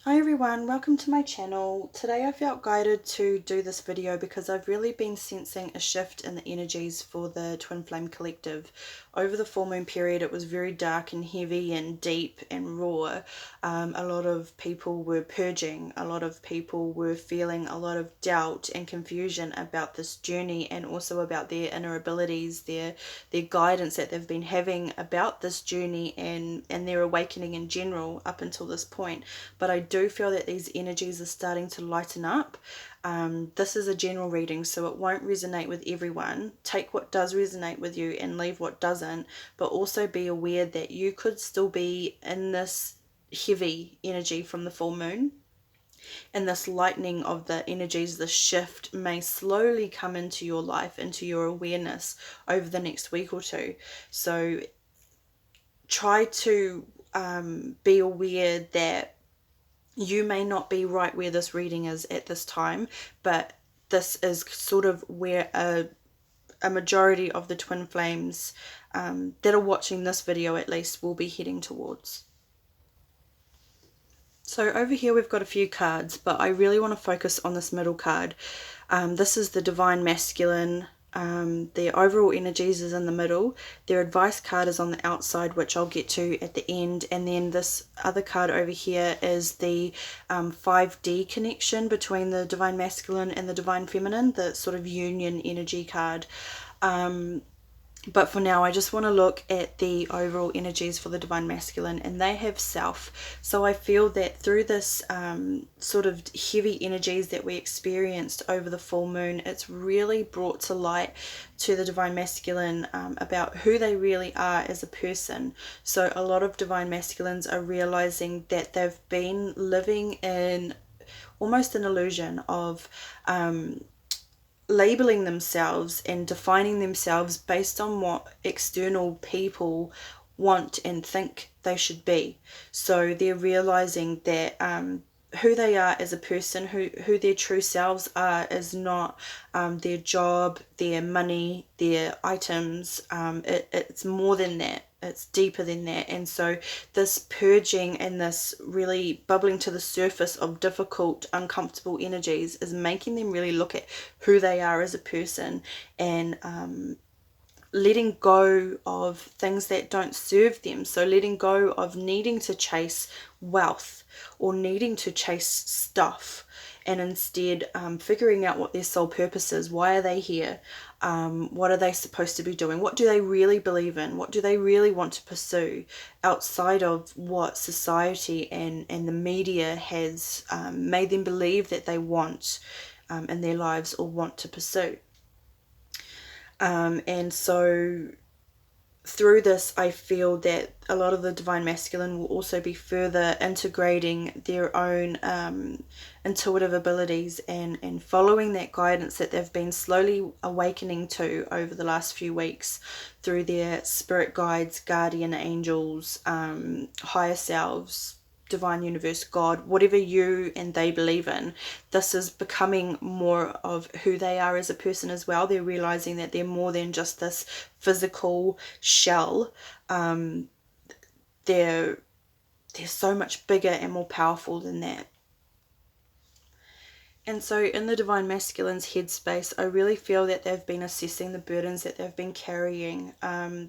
Hi everyone, welcome to my channel. Today I felt guided to do this video because I've really been sensing a shift in the energies for the Twin Flame Collective. Over the full moon period it was very dark and heavy and deep and raw. A lot of people were purging, a lot of people were feeling a lot of doubt and confusion about this journey and also about their inner abilities, their guidance that they've been having about this journey and their awakening in general up until this point. But I do feel that these energies are starting to lighten up. This is a general reading, so it won't resonate with everyone. Take what does resonate with you and leave what doesn't, but also be aware that you could still be in this heavy energy from the full moon, and this lightening of the energies, the shift may slowly come into your life, into your awareness over the next week or two. So try to be aware that you may not be right where this reading is at this time, but this is sort of where a majority of the twin flames that are watching this video at least will be heading towards. So over here we've got a few cards, but I really want to focus on this middle card. This is the Divine Masculine. Their overall energies is in the middle. Their advice card is on the outside, which I'll get to at the end. And then this other card over here is the 5D connection between the Divine Masculine and the Divine Feminine, the sort of union energy card. But for now, I just want to look at the overall energies for the Divine Masculine, and they have self. So I feel that through this sort of heavy energies that we experienced over the full moon, it's really brought to light to the Divine Masculine about who they really are as a person. So a lot of Divine Masculines are realizing that they've been living in almost an illusion of labeling themselves and defining themselves based on what external people want and think they should be. So they're realizing that who they are as a person, who their true selves are, is not their job, their money, their items. It's more than that. It's deeper than that. And so this purging and this really bubbling to the surface of difficult, uncomfortable energies is making them really look at who they are as a person and letting go of things that don't serve them. So letting go of needing to chase wealth or needing to chase stuff, and instead figuring out what their soul purpose is. Why are they here? What are they supposed to be doing? What do they really believe in? What do they really want to pursue outside of what society and the media has made them believe that they want in their lives or want to pursue? And so through this, I feel that a lot of the Divine Masculine will also be further integrating their own intuitive abilities and following that guidance that they've been slowly awakening to over the last few weeks through their spirit guides, guardian angels, higher selves, divine universe, God, whatever you and they believe in. This is becoming more of who they are as a person as well. They're realizing that they're more than just this physical shell. They're so much bigger and more powerful than that. And so in the Divine Masculine's headspace, I really feel that they've been assessing the burdens that they've been carrying.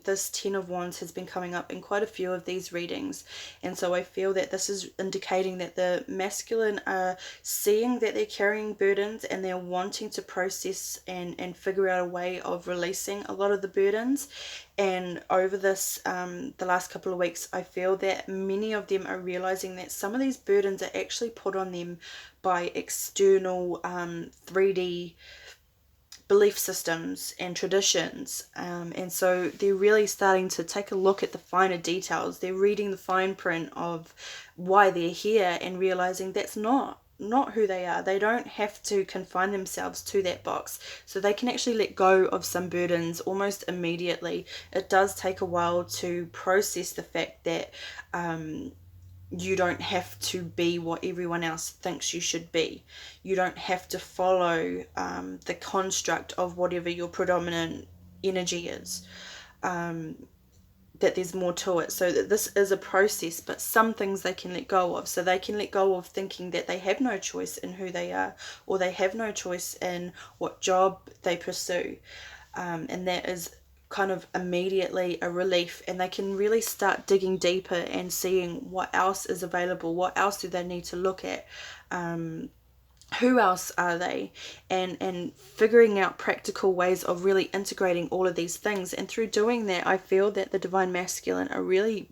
This Ten of Wands has been coming up in quite a few of these readings. And so I feel that this is indicating that the masculine are seeing that they're carrying burdens and they're wanting to process and figure out a way of releasing a lot of the burdens. And over this, the last couple of weeks, I feel that many of them are realizing that some of these burdens are actually put on them by external 3D belief systems and traditions. And so they're really starting to take a look at the finer details. They're reading the fine print of why they're here and realizing that's not who they are. They don't have to confine themselves to that box, so they can actually let go of some burdens almost immediately. It does take a while to process the fact that you don't have to be what everyone else thinks you should be. You don't have to follow the construct of whatever your predominant energy is. that there's more to it, so that this is a process, but some things they can let go of. So they can let go of thinking that they have no choice in who they are, or they have no choice in what job they pursue, and that is kind of immediately a relief, and they can really start digging deeper and seeing what else is available, what else do they need to look at, who else are they, and figuring out practical ways of really integrating all of these things. And through doing that, I feel that the divine masculine are really,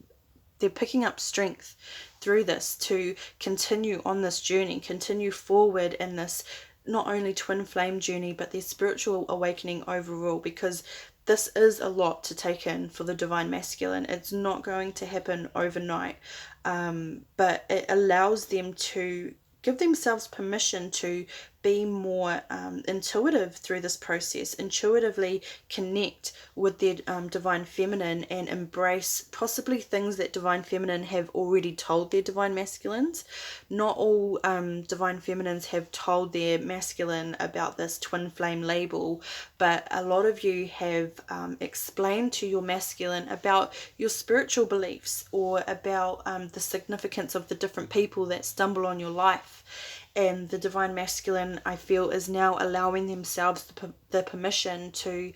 they're picking up strength through this to continue on this journey, continue forward in this not only twin flame journey, but their spiritual awakening overall, because this is a lot to take in for the divine masculine. It's not going to happen overnight, but it allows them to give themselves permission to be more intuitive through this process, intuitively connect with their divine feminine, and embrace possibly things that divine feminine have already told their divine masculines. Not all divine feminines have told their masculine about this twin flame label, but a lot of you have explained to your masculine about your spiritual beliefs, or about the significance of the different people that stumble on your life. And the divine masculine, I feel, is now allowing themselves the permission to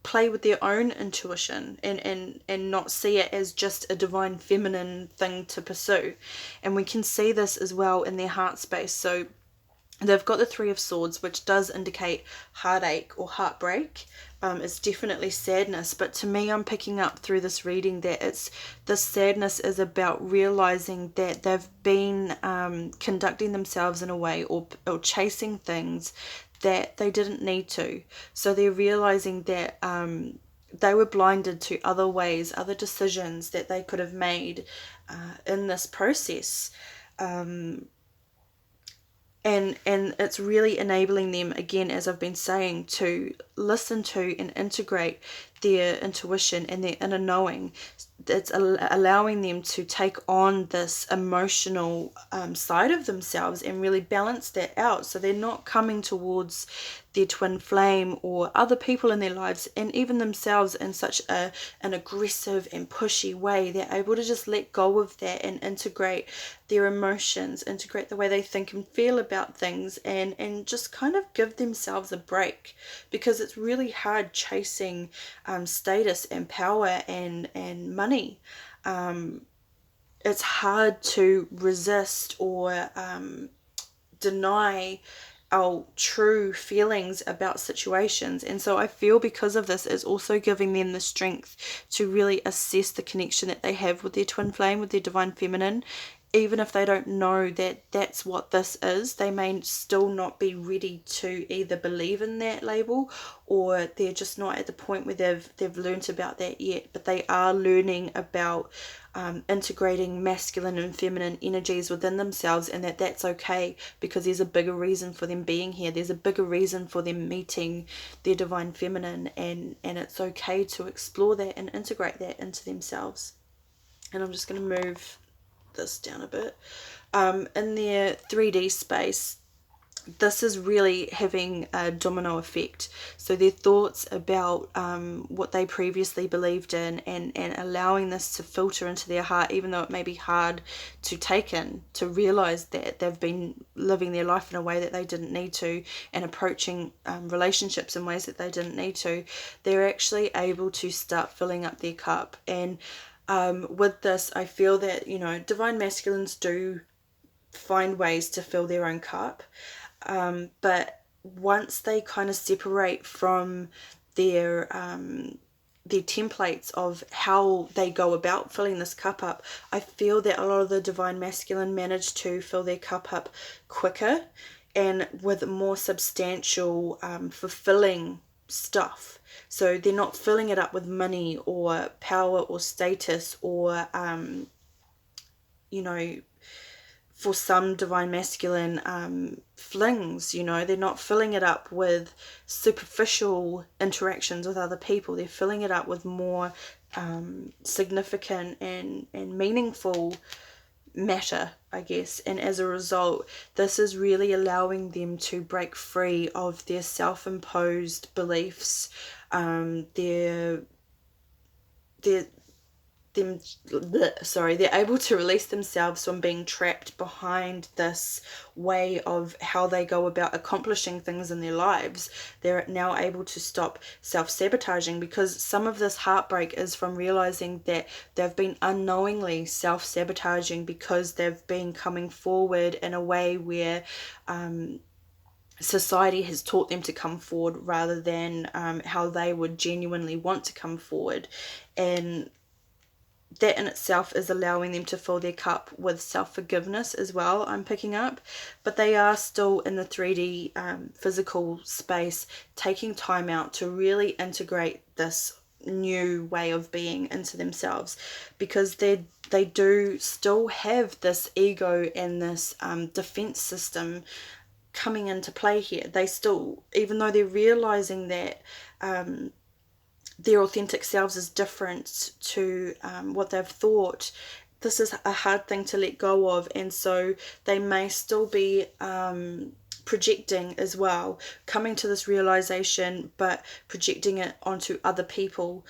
play with their own intuition, and not see it as just a divine feminine thing to pursue. And we can see this as well in their heart space. So they've got the Three of Swords, which does indicate heartache or heartbreak. It's definitely sadness, but to me, I'm picking up through this reading that this sadness is about realizing that they've been conducting themselves in a way, or chasing things that they didn't need to. So they're realizing that they were blinded to other ways, other decisions that they could have made in this process. And it's really enabling them, again, as I've been saying, to listen to and integrate their intuition and their inner knowing. It's allowing them to take on this emotional side of themselves and really balance that out, so they're not coming towards their twin flame or other people in their lives, and even themselves, in such an aggressive and pushy way. They're able to just let go of that and integrate their emotions, integrate the way they think and feel about things, and just kind of give themselves a break, because it's really hard chasing status and power and money. It's hard to resist or deny our true feelings about situations. And so I feel, because of this, it's also giving them the strength to really assess the connection that they have with their twin flame, with their divine feminine. Even if they don't know that that's what this is, they may still not be ready to either believe in that label, or they're just not at the point where they've learnt about that yet. But they are learning about integrating masculine and feminine energies within themselves, and that's okay, because there's a bigger reason for them being here. There's a bigger reason for them meeting their divine feminine, and it's okay to explore that and integrate that into themselves. And I'm just going to move this down a bit. In their 3D space, this is really having a domino effect. So their thoughts about what they previously believed in, and allowing this to filter into their heart, even though it may be hard to take in, to realize that they've been living their life in a way that they didn't need to, and approaching relationships in ways that they didn't need to. They're actually able to start filling up their cup. And with this, I feel that, divine masculines do find ways to fill their own cup. But once they kind of separate from their templates of how they go about filling this cup up, I feel that a lot of the divine masculine manage to fill their cup up quicker and with more substantial, fulfilling stuff. So they're not filling it up with money or power or status, or for some divine masculine flings, they're not filling it up with superficial interactions with other people. They're filling it up with more significant and meaningful matter, I guess. And as a result, this is really allowing them to break free of their self-imposed beliefs, they're they're they're able to release themselves from being trapped behind this way of how they go about accomplishing things in their lives. They're now able to stop self-sabotaging, because some of this heartbreak is from realizing that they've been unknowingly self-sabotaging because they've been coming forward in a way where society has taught them to come forward rather than how they would genuinely want to come forward. And that in itself is allowing them to fill their cup with self-forgiveness as well, I'm picking up. But they are still in the 3D physical space, taking time out to really integrate this new way of being into themselves, because they do still have this ego and this defense system coming into play here. They still, even though they're realizing that their authentic selves is different to what they've thought, this is a hard thing to let go of, and so they may still be projecting as well, coming to this realization but projecting it onto other people,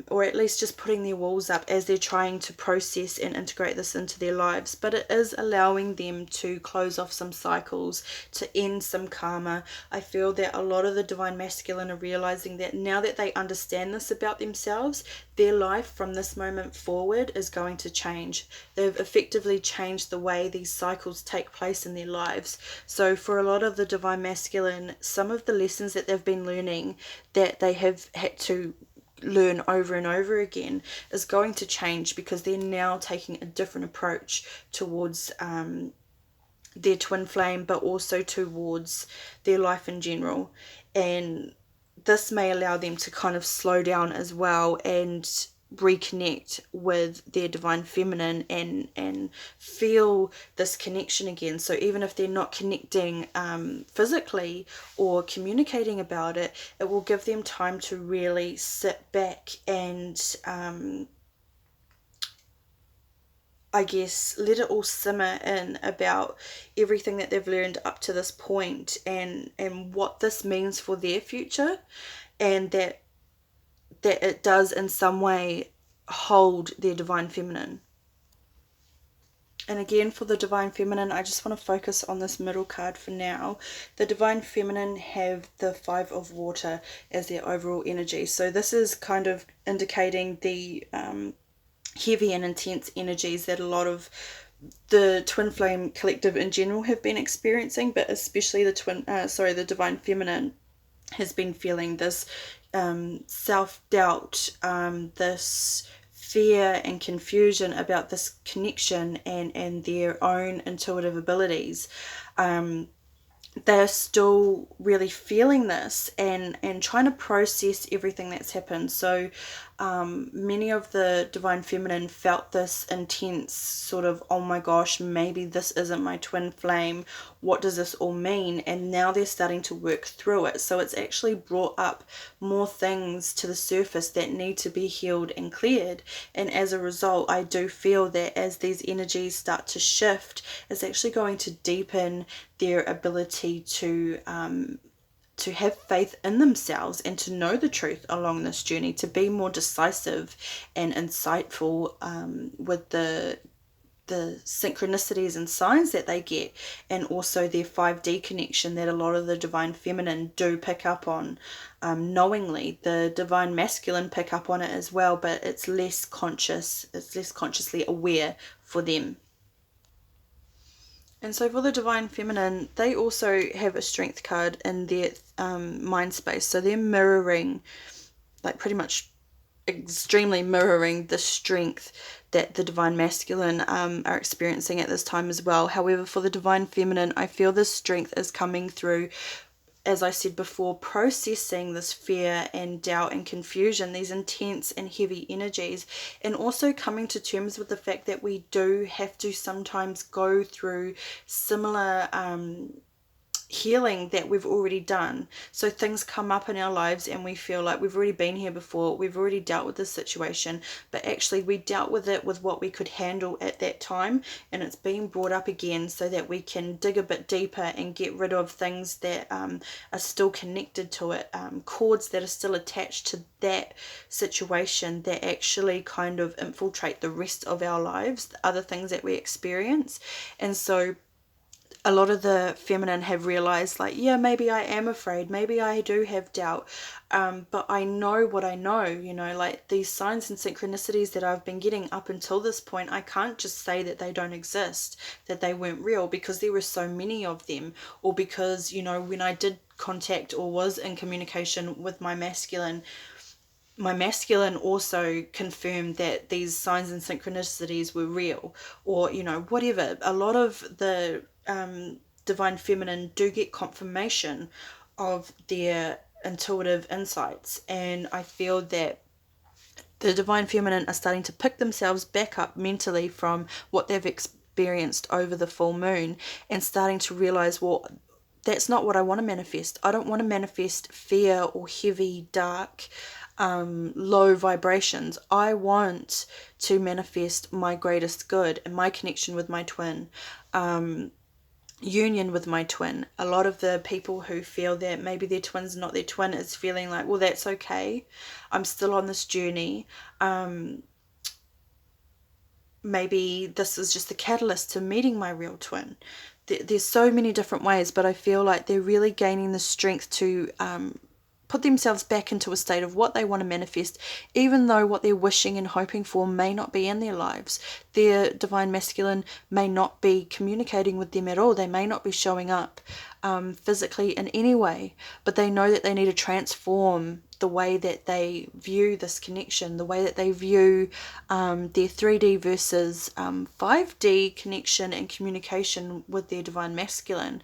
or at least just putting their walls up as they're trying to process and integrate this into their lives. But it is allowing them to close off some cycles, to end some karma. I feel that a lot of the divine masculine are realizing that now that they understand this about themselves, their life from this moment forward is going to change. They've effectively changed the way these cycles take place in their lives. So for a lot of the divine masculine, some of the lessons that they've been learning, that they have had to learn over and over again, is going to change, because they're now taking a different approach towards their twin flame, but also towards their life in general. And this may allow them to kind of slow down as well and reconnect with their divine feminine and feel this connection again. So even if they're not connecting physically or communicating about it, it will give them time to really sit back and I guess let it all simmer in about everything that they've learned up to this point, and what this means for their future, and that it does in some way hold their divine feminine. And again, for the divine feminine, I just want to focus on this middle card for now. The divine feminine have the 5 of water as their overall energy. So this is kind of indicating the heavy and intense energies that a lot of the twin flame collective in general have been experiencing, but especially the divine feminine has been feeling this self-doubt, this fear and confusion about this connection and their own intuitive abilities. They're still really feeling this and trying to process everything that's happened. So many of the divine feminine felt this intense sort of, oh my gosh, maybe this isn't my twin flame, what does this all mean? And now they're starting to work through it. So it's actually brought up more things to the surface that need to be healed and cleared. And as a result, I do feel that as these energies start to shift, it's actually going to deepen their ability to have faith in themselves and to know the truth along this journey, to be more decisive and insightful with the synchronicities and signs that they get, and also their 5D connection that a lot of the divine feminine do pick up on knowingly. The divine masculine pick up on it as well, but it's less conscious, it's less consciously aware for them. And so for the divine feminine, they also have a strength card in their mind space. So they're mirroring, like pretty much extremely mirroring the strength that the divine masculine are experiencing at this time as well. However, for the divine feminine, I feel this strength is coming through, as I said before, processing this fear and doubt and confusion, these intense and heavy energies, and also coming to terms with the fact that we do have to sometimes go through similar healing that we've already done. So things come up in our lives and we feel like we've already been here before, we've already dealt with this situation, but actually we dealt with it with what we could handle at that time, and it's being brought up again so that we can dig a bit deeper and get rid of things that are still connected to it, cords that are still attached to that situation that actually kind of infiltrate the rest of our lives, the other things that we experience. And so a lot of the feminine have realized, like, yeah, maybe I am afraid, maybe I do have doubt, but I know what I know, like these signs and synchronicities that I've been getting up until this point, I can't just say that they don't exist, that they weren't real, because there were so many of them, or because, when I did contact or was in communication with my masculine also confirmed that these signs and synchronicities were real, or whatever. A lot of the divine feminine do get confirmation of their intuitive insights, and I feel that the divine feminine are starting to pick themselves back up mentally from what they've experienced over the full moon, and starting to realize, well, that's not what I want to manifest. I don't want to manifest fear or heavy, dark, low vibrations. I want to manifest my greatest good and my connection with my twin, union with my twin. A lot of the people who feel that maybe their twin's not their twin is feeling like, well, that's okay. I'm still on this journey. Maybe this is just the catalyst to meeting my real twin. There's so many different ways, but I feel like they're really gaining the strength to put themselves back into a state of what they want to manifest, even though what they're wishing and hoping for may not be in their lives. Their divine masculine may not be communicating with them at all. They may not be showing up physically in any way, but they know that they need to transform the way that they view this connection, the way that they view their 3D versus 5D connection and communication with their divine masculine,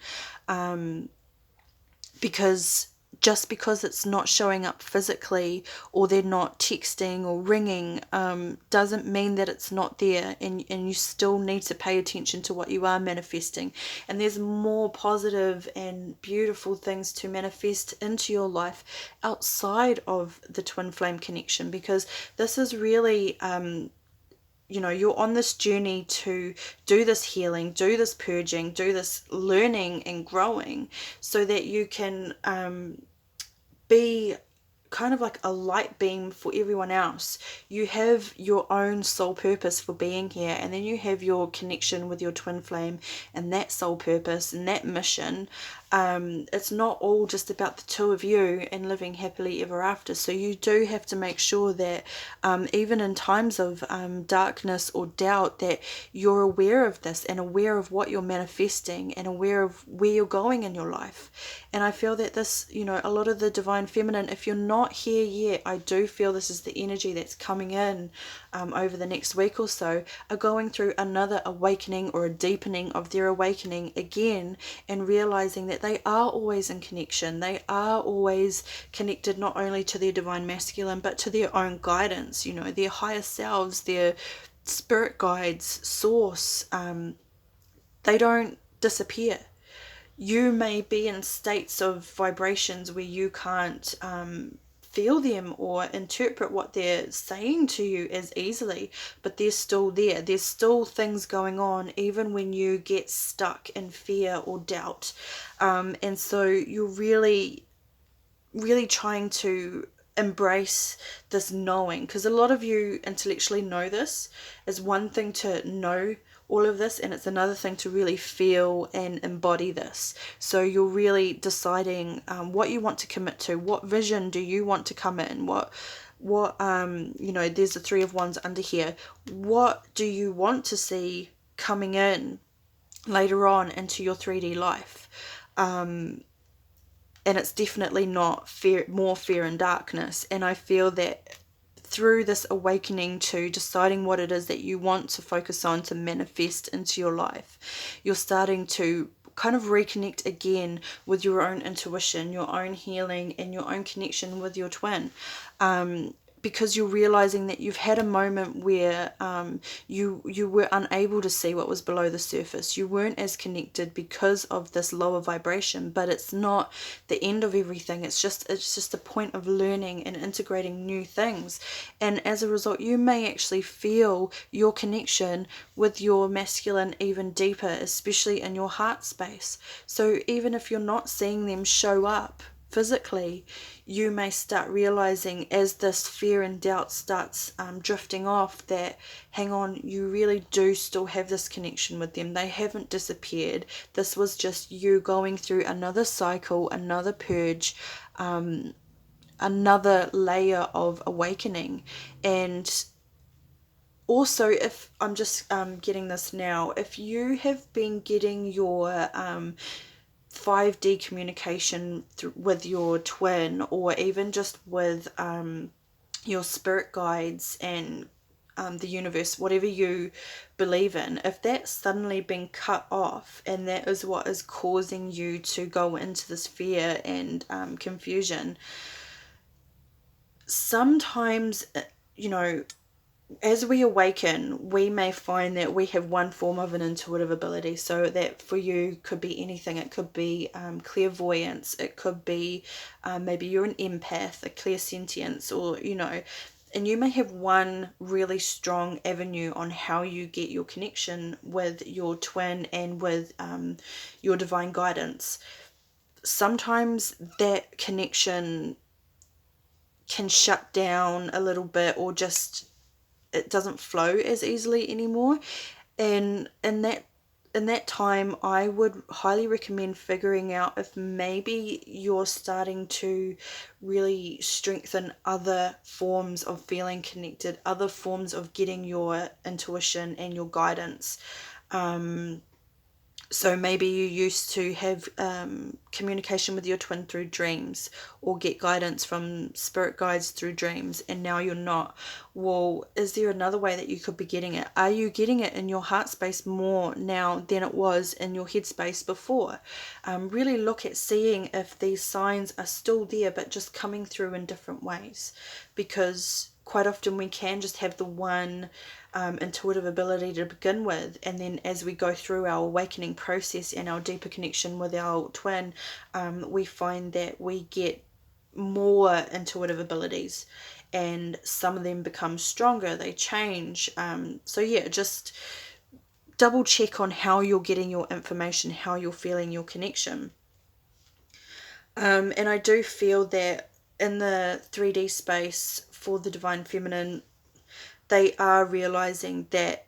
because just because it's not showing up physically, or they're not texting or ringing, doesn't mean that it's not there, and you still need to pay attention to what you are manifesting. And there's more positive and beautiful things to manifest into your life outside of the twin flame connection, because this is really you're on this journey to do this healing, do this purging, do this learning and growing, so that you can be kind of like a light beam for everyone else. You have your own soul purpose for being here, and then you have your connection with your twin flame and that soul purpose and that mission. It's not all just about the two of you and living happily ever after. So you do have to make sure that even in times of darkness or doubt, that you're aware of this and aware of what you're manifesting and aware of where you're going in your life. And I feel that this, a lot of the divine feminine, if you're not here yet, I do feel this is the energy that's coming in over the next week or so, are going through another awakening or a deepening of their awakening again, and realizing that they are always in connection. They are always connected not only to their divine masculine, but to their own guidance, their higher selves, their spirit guides, source. They don't disappear. You may be in states of vibrations where you can't feel them or interpret what they're saying to you as easily, but they're still there. There's still things going on even when you get stuck in fear or doubt. And so you're really, really trying to embrace this knowing, because a lot of you intellectually know this. Is one thing to know all of this, and it's another thing to really feel and embody this. So you're really deciding what you want to commit to. What vision do you want to come in? What there's the Three of Wands under here. What do you want to see coming in later on into your 3D life? And it's definitely not more fear and darkness. And I feel that through this awakening to deciding what it is that you want to focus on to manifest into your life, you're starting to kind of reconnect again with your own intuition, your own healing, and your own connection with your twin. because you're realizing that you've had a moment where you were unable to see what was below the surface. You weren't as connected because of this lower vibration, but it's not the end of everything. It's just a point of learning and integrating new things. And as a result, you may actually feel your connection with your masculine even deeper, especially in your heart space. So even if you're not seeing them show up physically, you may start realizing as this fear and doubt starts drifting off that, hang on, you really do still have this connection with them. They haven't disappeared. This was just you going through another cycle, another purge, another layer of awakening. And also, if I'm just getting this now, if you have been getting your 5D communication with your twin, or even just with your spirit guides and the universe, whatever you believe in, if that's suddenly been cut off and that is what is causing you to go into this fear and confusion, sometimes, you know, as we awaken, we may find that we have one form of an intuitive ability. So that for you could be anything. It could be clairvoyance. It could be maybe you're an empath, a clairsentience, or, you know, and you may have one really strong avenue on how you get your connection with your twin and with your divine guidance. Sometimes that connection can shut down a little bit, or just it doesn't flow as easily anymore. And in that time, I would highly recommend figuring out if maybe you're starting to really strengthen other forms of feeling connected, other forms of getting your intuition and your guidance. So maybe you used to have communication with your twin through dreams, or get guidance from spirit guides through dreams, and now you're not. Well, is there another way that you could be getting it? Are you getting it in your heart space more now than it was in your head space before? Really look at seeing if these signs are still there, but just coming through in different ways. Because quite often we can just have the one intuitive ability to begin with, and then as we go through our awakening process and our deeper connection with our twin, we find that we get more intuitive abilities, and some of them become stronger, they change. So yeah, just double check on how you're getting your information, how you're feeling your connection. And I do feel that in the 3D space for the divine feminine, they are realizing that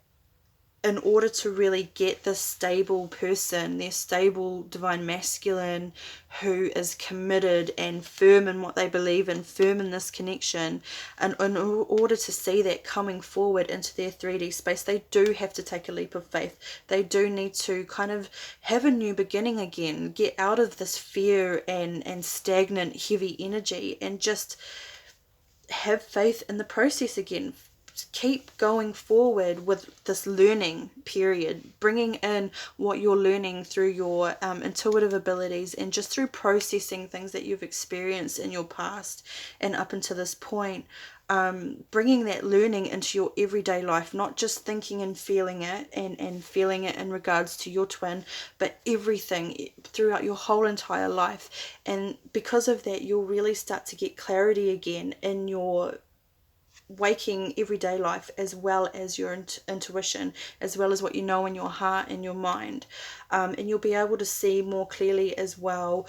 in order to really get this stable person, their stable divine masculine who is committed and firm in what they believe in, firm in this connection, and in order to see that coming forward into their 3D space, they do have to take a leap of faith. They do need to kind of have a new beginning again, get out of this fear and stagnant, heavy energy, and just have faith in the process again. Keep going forward with this learning period, bringing in what you're learning through your intuitive abilities, and just through processing things that you've experienced in your past and up until this point. Bringing that learning into your everyday life, not just thinking and feeling it and feeling it in regards to your twin, but everything throughout your whole entire life. And because of that, you'll really start to get clarity again in your waking everyday life, as well as your intuition, as well as what you know in your heart and your mind. And you'll be able to see more clearly as well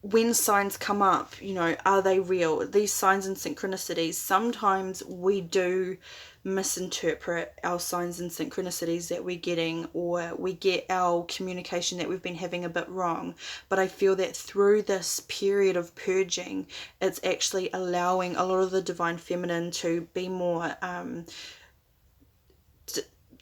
when signs come up, you know, are they real? These signs and synchronicities, sometimes we do misinterpret our signs and synchronicities that we're getting, or we get our communication that we've been having a bit wrong. But I feel that through this period of purging, it's actually allowing a lot of the divine feminine to be more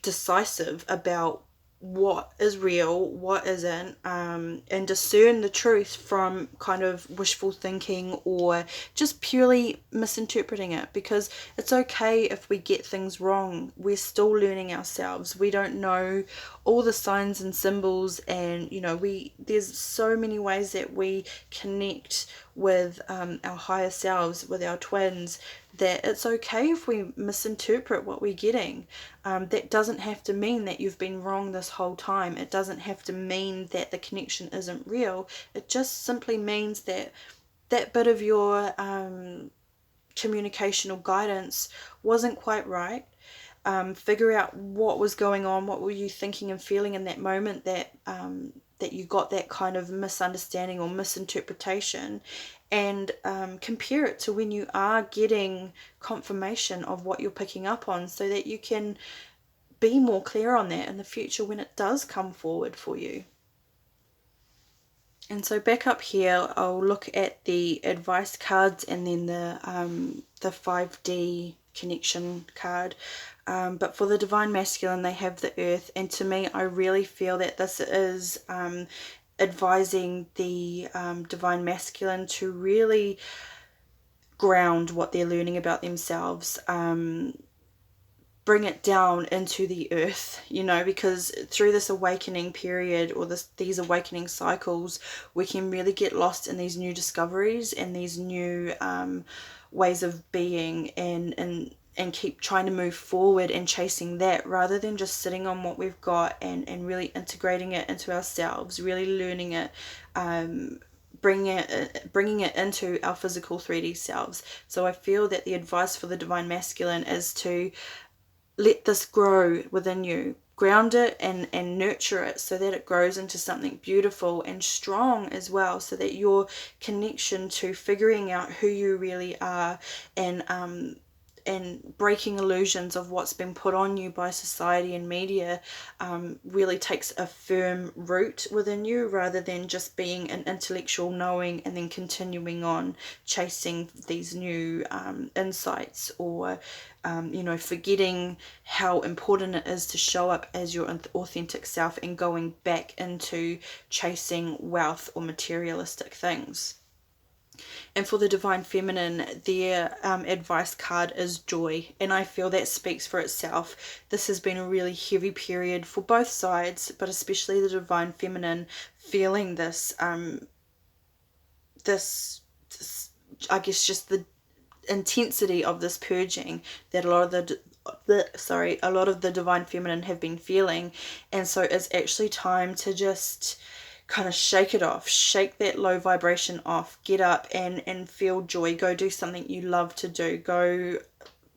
decisive about what is real, what isn't, and discern the truth from kind of wishful thinking or just purely misinterpreting it, because it's okay if we get things wrong. We're still learning ourselves. We don't know all the signs and symbols, and there's so many ways that we connect with our higher selves, with our twins, that it's okay if we misinterpret what we're getting. That doesn't have to mean that you've been wrong this whole time. It doesn't have to mean that the connection isn't real. It just simply means that that bit of your communication or guidance wasn't quite right. Figure out what was going on, what were you thinking and feeling in that moment that you got that kind of misunderstanding or misinterpretation, and compare it to when you are getting confirmation of what you're picking up on, so that you can be more clear on that in the future when it does come forward for you. And so back up here, I'll look at the advice cards and then the 5D connection card. But for the Divine Masculine, they have the Earth. And to me, I really feel that this is advising the Divine Masculine to really ground what they're learning about themselves, bring it down into the earth, because through this awakening period, or these awakening cycles, we can really get lost in these new discoveries and these new ways of being, and keep trying to move forward and chasing that, rather than just sitting on what we've got and really integrating it into ourselves, really learning it, bringing it into our physical 3D selves. So I feel that the advice for the Divine Masculine is to let this grow within you, ground it and nurture it, so that it grows into something beautiful and strong as well, so that your connection to figuring out who you really are, and breaking illusions of what's been put on you by society and media, really takes a firm root within you, rather than just being an intellectual knowing and then continuing on chasing these new insights, or forgetting how important it is to show up as your authentic self and going back into chasing wealth or materialistic things. And for the Divine Feminine, their advice card is joy. And I feel that speaks for itself. This has been a really heavy period for both sides, but especially the Divine Feminine feeling this, I guess, just the intensity of this purging that a lot of the Divine Feminine have been feeling. And so it's actually time to just kind of shake it off, shake that low vibration off, get up and feel joy. Go do something you love to do. Go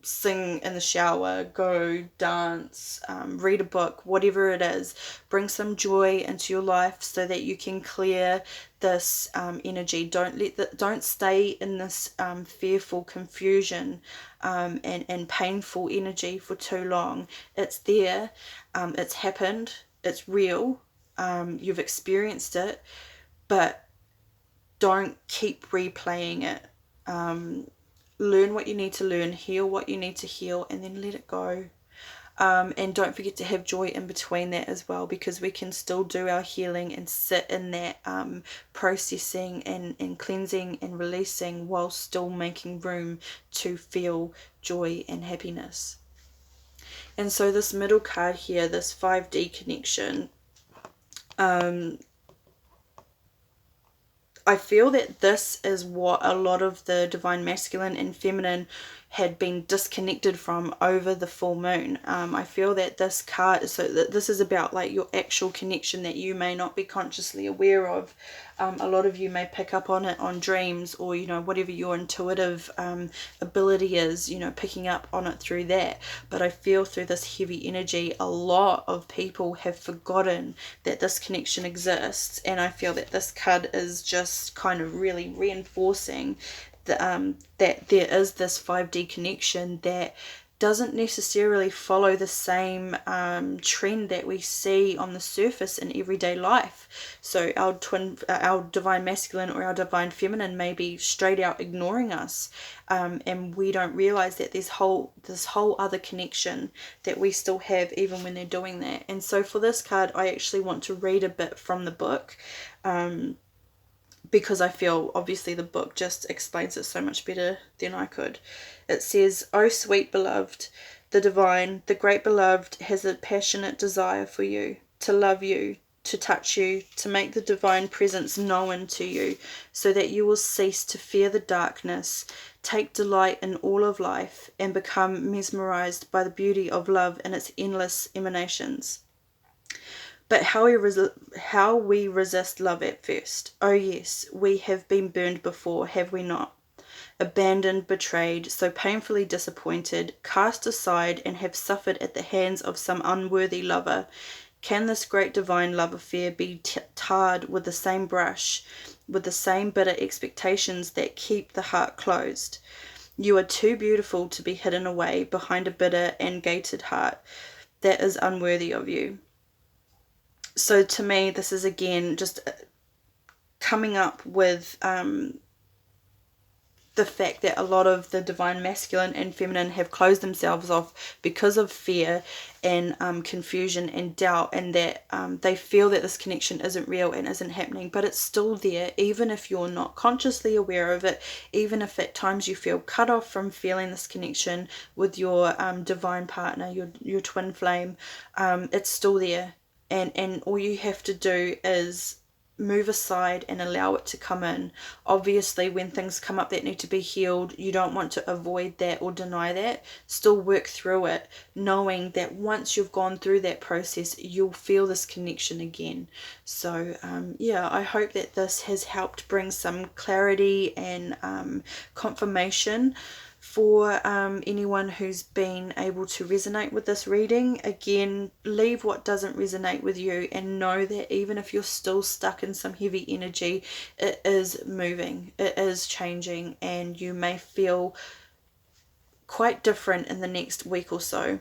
sing in the shower, go dance, read a book, whatever it is. Bring some joy into your life so that you can clear this energy. Don't stay in this fearful confusion and painful energy for too long. It's there, it's happened, it's real, you've experienced it, but don't keep replaying it. Learn what you need to learn, heal what you need to heal, and then let it go. And don't forget to have joy in between that as well, because we can still do our healing and sit in that processing and cleansing and releasing, while still making room to feel joy and happiness. And so this middle card here, this 5D connection, I feel that this is what a lot of the Divine Masculine and Feminine had been disconnected from over the full moon. I feel that this card, so that this is about like your actual connection that you may not be consciously aware of. A lot of you may pick up on it on dreams, or whatever your intuitive ability is, picking up on it through that. But I feel through this heavy energy, a lot of people have forgotten that this connection exists, and I feel that this card is just kind of really reinforcing that there is this 5D connection that doesn't necessarily follow the same trend that we see on the surface in everyday life. So our divine masculine or our divine feminine may be straight out ignoring us, and we don't realize that there's this whole other connection that we still have even when they're doing that. And so for this card, I actually want to read a bit from the book. Because I feel obviously the book just explains it so much better than I could. It says, "Oh sweet beloved, the divine, the great beloved has a passionate desire for you, to love you, to touch you, to make the divine presence known to you, so that you will cease to fear the darkness, take delight in all of life, and become mesmerized by the beauty of love and its endless emanations. But how we resist love at first. Oh yes, we have been burned before, have we not? Abandoned, betrayed, so painfully disappointed, cast aside, and have suffered at the hands of some unworthy lover. Can this great divine love affair be tarred with the same brush, with the same bitter expectations that keep the heart closed? You are too beautiful to be hidden away behind a bitter and gated heart that is unworthy of you." So to me, this is again just coming up with the fact that a lot of the divine masculine and feminine have closed themselves off because of fear and confusion and doubt, and that they feel that this connection isn't real and isn't happening, but it's still there, even if you're not consciously aware of it, even if at times you feel cut off from feeling this connection with your divine partner, your twin flame. It's still there, and all you have to do is move aside and allow it to come in. Obviously, when things come up that need to be healed, you don't want to avoid that or deny that. Still work through it, knowing that once you've gone through that process, you'll feel this connection again. So yeah, I hope that this has helped bring some clarity and confirmation for anyone who's been able to resonate with this reading. Again, leave what doesn't resonate with you, and know that even if you're still stuck in some heavy energy, it is moving, it is changing, and you may feel quite different in the next week or so.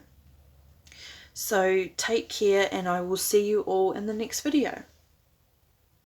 So take care, and I will see you all in the next video.